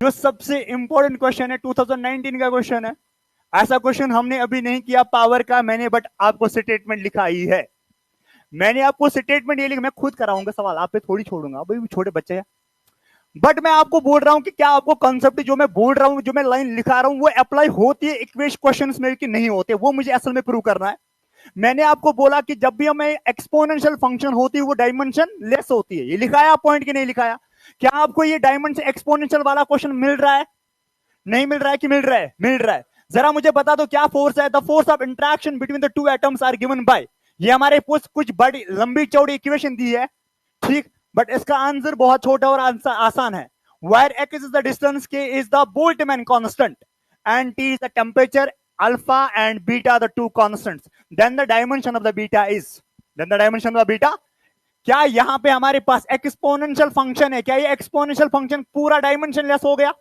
जो सबसे important question है, 2019 का क्वेश्चन है। ऐसा क्वेश्चन हमने अभी नहीं किया पावर का, मैंने बट आपको स्टेटमेंट लिखा ही है। मैंने आपको स्टेटमेंट ये लिखा, मैं खुद कराऊंगा सवाल, आप पे थोड़ी छोड़ूंगा, अभी भी छोटे बच्चे हैं। बट मैं आपको बोल रहा हूं कि क्या आपको कंसेप्ट जो मैं बोल रहा हूं, जो मैं लाइन लिखा रहा हूं, वो अप्लाई होती है इक्वेशन क्वेश्चंस में कि नहीं होते, वो मुझे असल में प्रूव करना है। मैंने आपको बोला कि जब भी हमें एक्सपोनेंशियल फंक्शन होती है वो डायमेंशन लेस होती है। ये लिखाया पॉइंट कि नहीं लिखाया? क्या आपको ये डायमेंशन एक्सपोनेंशियल वाला क्वेश्चन मिल रहा है? नहीं मिल रहा है कि मिल रहा है? मिल रहा है। जरा मुझे बता दो क्या फोर्स है? The force of interaction between the two atoms are given by, ये हमारे कुछ बड़ी लंबी चौड़ी इक्वेशन दी है, ठीक, बट इसका आंसर बहुत छोटा और आसान है। Where x is the distance, k is the Boltzmann constant, and t is the temperature, alpha and beta the two constants, then the dimension of the beta is, then the dimension of the beta. क्या यहां पे हमारे पास exponential function है? क्या ये exponential function पूरा dimension less हो गया?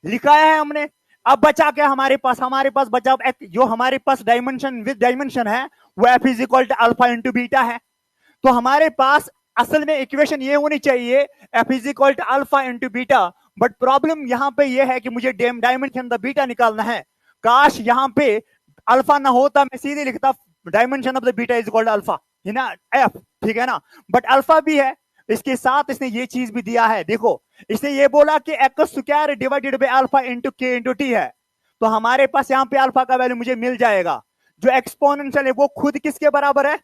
लिखाया है हमने। अब बचा क्या हमारे पास? हमारे पास बचा जो हमारे पास डायमेंशन विद डायमेंशन है, वो F is equal to alpha into beta है। तो हमारे पास असल में इक्वेशन ये होनी चाहिए, F is equal to alpha into beta. But problem यहां पे ये है कि मुझे डायमेंशन द बीटा निकालना है। काश यहां पे अल्फा ना होता, मैं सीधे लिखता dimension of the beta is equal to alpha, है ना, एफ, ठीक है ना। बट अल्फा भी है, इसके साथ इसने ये चीज भी दिया है, देखो इसने ये बोला कि x square divided by alpha into के इंटू टी है। तो हमारे पास यहां पे अल्फा का वैल्यू मुझे मिल जाएगा। जो एक्सपोनेंशियल है वो खुद किसके बराबर है?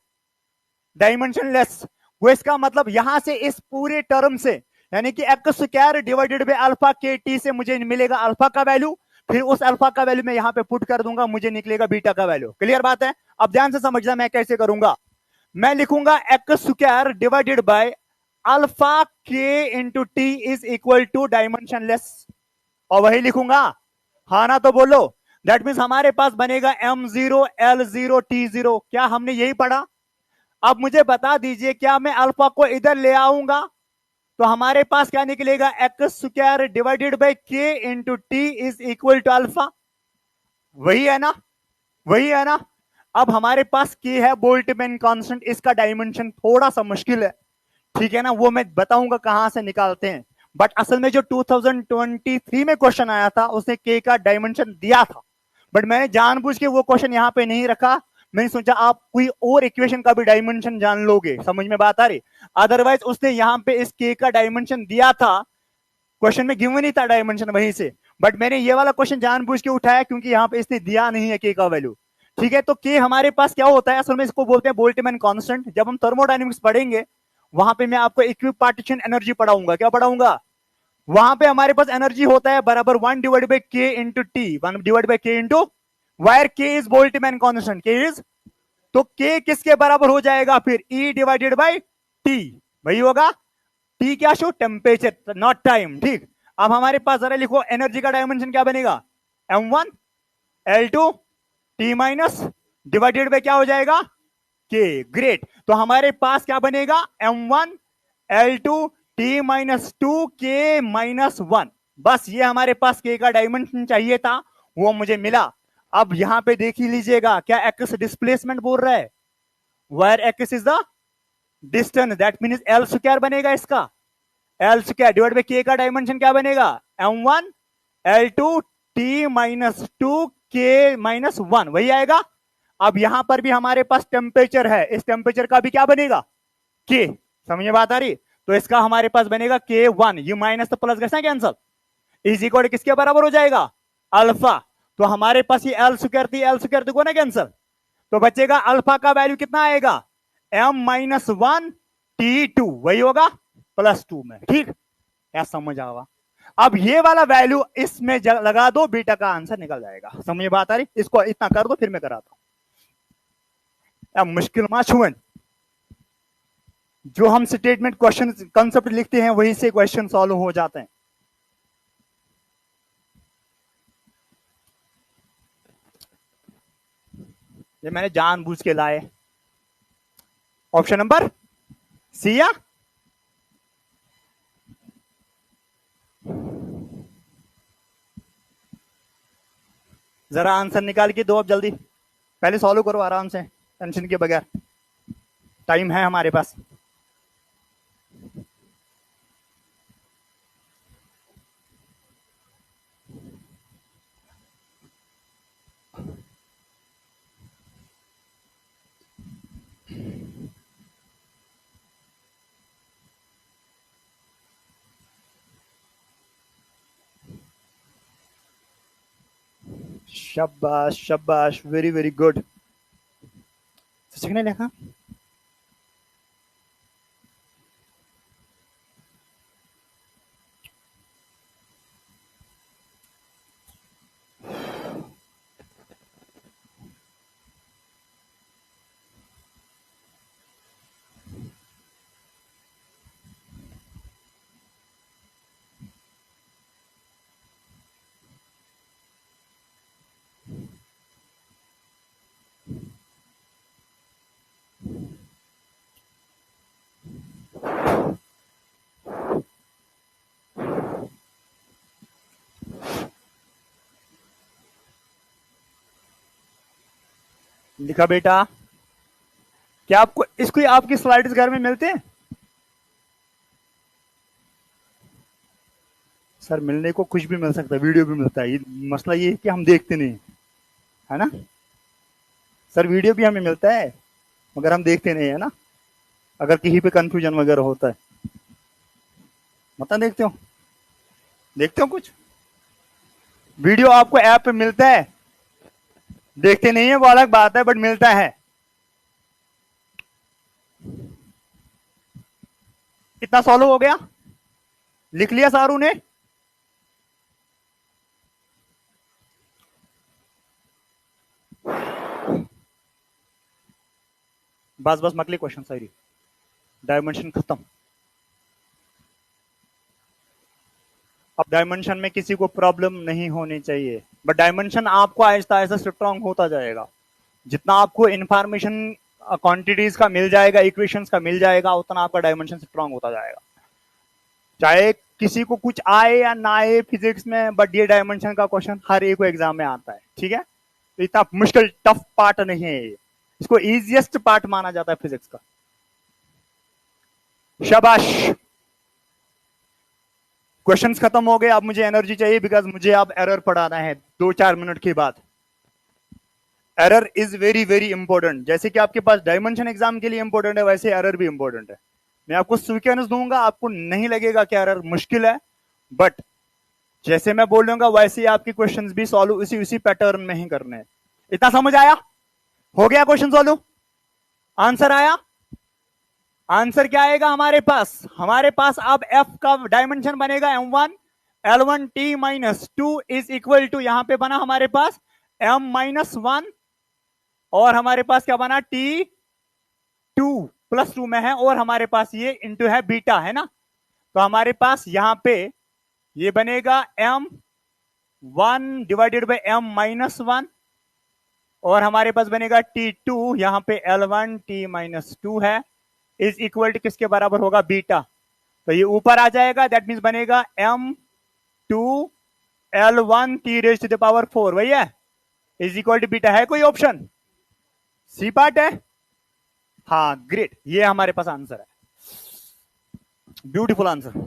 Dimension less. वो इसका मतलब यहां से इस पूरे टर्म से, यानी कि x square divided by alpha के टी से मुझे मिलेगा अल्फा का वैल्यू, फिर उस अल्फा का वैल्यू मैं यहां पे पुट कर दूंगा, मुझे निकलेगा बीटा का वैल्यू। क्लियर बात है? अब ध्यान से समझना मैं कैसे करूंगा। मैं लिखूंगा x square divided by alpha k into T is equal to dimensionless, और वही लिखूंगा। हाँ ना तो बोलो। दैट मीन्स हमारे पास बनेगा m0 l0 t0। क्या हमने यही पढ़ा? अब मुझे बता दीजिए, क्या मैं अल्फा को इधर ले आऊंगा तो हमारे पास क्या निकलेगा? X square divided by K into T is equal to alpha. वही है ना? वही है ना? अब हमारे पास के है बोल्टमैन कांस्टेंट, इसका डायमेंशन थोड़ा सा मुश्किल है, ठीक है ना, वो मैं बताऊंगा कहां से निकालते हैं। बट असल में जो 2023 में क्वेश्चन आया था उसने के का डायमेंशन दिया था, बट मैंने जानबूझ के वो क्वेश्चन यहां पे नहीं रखा। मैंने सोचा आप कोई और इक्वेशन का भी डायमेंशन जान लोगे, समझ में बात आ रही? अदरवाइज उसने यहां पे इस के का डायमेंशन दिया था, क्वेश्चन में गिवन ही था डायमेंशन वहीं से, बट मैंने ये वाला क्वेश्चन जानबूझ के उठाया क्योंकि यहां पे इसने दिया नहीं है के का वैल्यू। ठीक है, तो के हमारे पास क्या होता है? असल में इसको बोलते हैं बोल्टमैन कांस्टेंट। जब हम थर्मोडायनेमिक्स पढ़ेंगे वहां पे मैं आपको इक्विपार्टीशन एनर्जी पढ़ाऊंगा। क्या पढ़ाऊंगा? वहां पे हमारे पास एनर्जी होता है बराबर 1 डिवाइड बाई के इंटू टी, 1 डिवाइड बाई के इंटू वायर, के इज बोल्टमैन कांस्टेंट, के इज, तो के किसके बराबर हो जाएगा फिर? ई डिवाइडेड बाई टी, वही होगा। टी क्या शो? टेम्परेचर, नॉट टाइम, ठीक। अब हमारे पास जरा लिखो एनर्जी का डायमेंशन क्या बनेगा? m1 l2 t minus divided by क्या हो जाएगा? के। ग्रेट। तो हमारे पास क्या बनेगा? m1 l2 t माइनस 2 के माइनस 1। बस ये हमारे पास के का डायमेंशन चाहिए था, वो मुझे मिला। अब यहां पे देख ही लीजिएगा, क्या एक्स डिस्प्लेसमेंट बोल रहा है? Where x is the distance, that means L square बनेगा इसका। एल स्क्वायर डिवाइड बाई के का डायमेंशन क्या बनेगा? m1 l2 t माइनस 2 के माइनस 1, वही आएगा। अब यहां पर भी हमारे पास टेम्परेचर है, इस टेम्परेचर का भी क्या बनेगा? के। समझ में बात आ रही? तो इसका हमारे पास बनेगा K1, ये माइनस तो प्लस कैसा कैंसल, इज इक्वल किसके बराबर हो जाएगा? अल्फा। तो हमारे पास ये एल स्क्वायर को ना कैंसल, तो बचेगा अल्फा का वैल्यू कितना आएगा? m माइनस 1 T2, वही होगा प्लस 2 में, ठीक है, समझ आवा। अब ये वाला वैल्यू इसमें लगा दो, बीटा का आंसर निकल जाएगा। समझ बात आ रही? इसको इतना कर दो फिर मैं कराता हूं। मुश्किल मा छुअन, जो हम स्टेटमेंट क्वेश्चन कंसेप्ट लिखते हैं वहीं से क्वेश्चन सॉल्व हो जाते हैं। ये मैंने जानबूझ के लाए। ऑप्शन नंबर सी या जरा आंसर निकाल के दो अब जल्दी, पहले सॉल्व करो आराम से, टेंशन के बगैर, टाइम है हमारे पास। शाबाश शाबाश, वेरी वेरी गुड। शिक्षक ने लिखा लिखा बेटा। क्या आपको इसको आपकी स्लाइड्स घर में मिलते हैं? सर मिलने को कुछ भी मिल सकता है, वीडियो भी मिलता है, ये मसला ये है कि हम देखते नहीं, है ना सर? वीडियो भी हमें मिलता है मगर हम देखते नहीं, है ना? अगर कहीं पे कंफ्यूजन वगैरह होता है, मतलब देखते हो कुछ वीडियो आपको ऐप पे मिलता है, देखते नहीं है वो अलग बात है, बट मिलता है। इतना सॉल्व हो गया? लिख लिया सारू ने? बस बस मकली क्वेश्चन सारी, डायमेंशन खत्म। अब डायमेंशन में किसी को प्रॉब्लम नहीं होनी चाहिए, बट डायमेंशन आपको आहिस्ता आहिस्ता स्ट्रॉन्ग होता जाएगा। जितना आपको इंफॉर्मेशन क्वांटिटीज का मिल जाएगा, इक्वेशंस का मिल जाएगा, उतना आपका डायमेंशन स्ट्रॉन्ग होता जाएगा। चाहे किसी को कुछ आए या ना आए फिजिक्स में, बट ये डायमेंशन का क्वेश्चन हर एक को एग्जाम में आता है, ठीक है? तो इतना मुश्किल टफ पार्ट नहीं है ये, इसको इजिएस्ट पार्ट माना जाता है फिजिक्स का। शाबाश, क्वेश्चंस खत्म हो गए। अब मुझे एनर्जी चाहिए, बिकॉज मुझे अब एरर पढ़ाना है 2-4 मिनट के बाद। Error is very very important. जैसे कि आपके पास डायमेंशन एग्जाम के लिए इंपॉर्टेंट है, वैसे एरर भी इंपॉर्टेंट है। मैं आपको सीक्वेंस दूंगा, आपको नहीं लगेगा कि एरर मुश्किल है, बट जैसे मैं बोलूंगा वैसे ही आपके क्वेश्चंस भी सॉल्व उसी उसी पैटर्न में ही करने हैं। इतना समझ आया? हो गया क्वेश्चन सॉल्व? आंसर आया? आंसर क्या आएगा हमारे पास? हमारे पास अब एफ का डायमेंशन बनेगा m1 l1 t minus 2 is equal to, यहां पे बना हमारे पास m माइनस 1, और हमारे पास क्या बना t2 प्लस 2 में है, और हमारे पास ये इंटू है बीटा, है ना? तो हमारे पास यहां पे ये बनेगा m1 divided by m minus 1, और हमारे पास बनेगा t2, यहां पे l1 t माइनस 2 है, इज इक्वल टू किसके बराबर होगा? बीटा। तो ये ऊपर आ जाएगा, दैट मीन्स बनेगा m2 l1 t raise to the power 4, वही है, इज इक्वल टू बीटा। है कोई ऑप्शन? सी पार्ट है? हाँ ग्रेट, ये हमारे पास आंसर है, ब्यूटीफुल आंसर।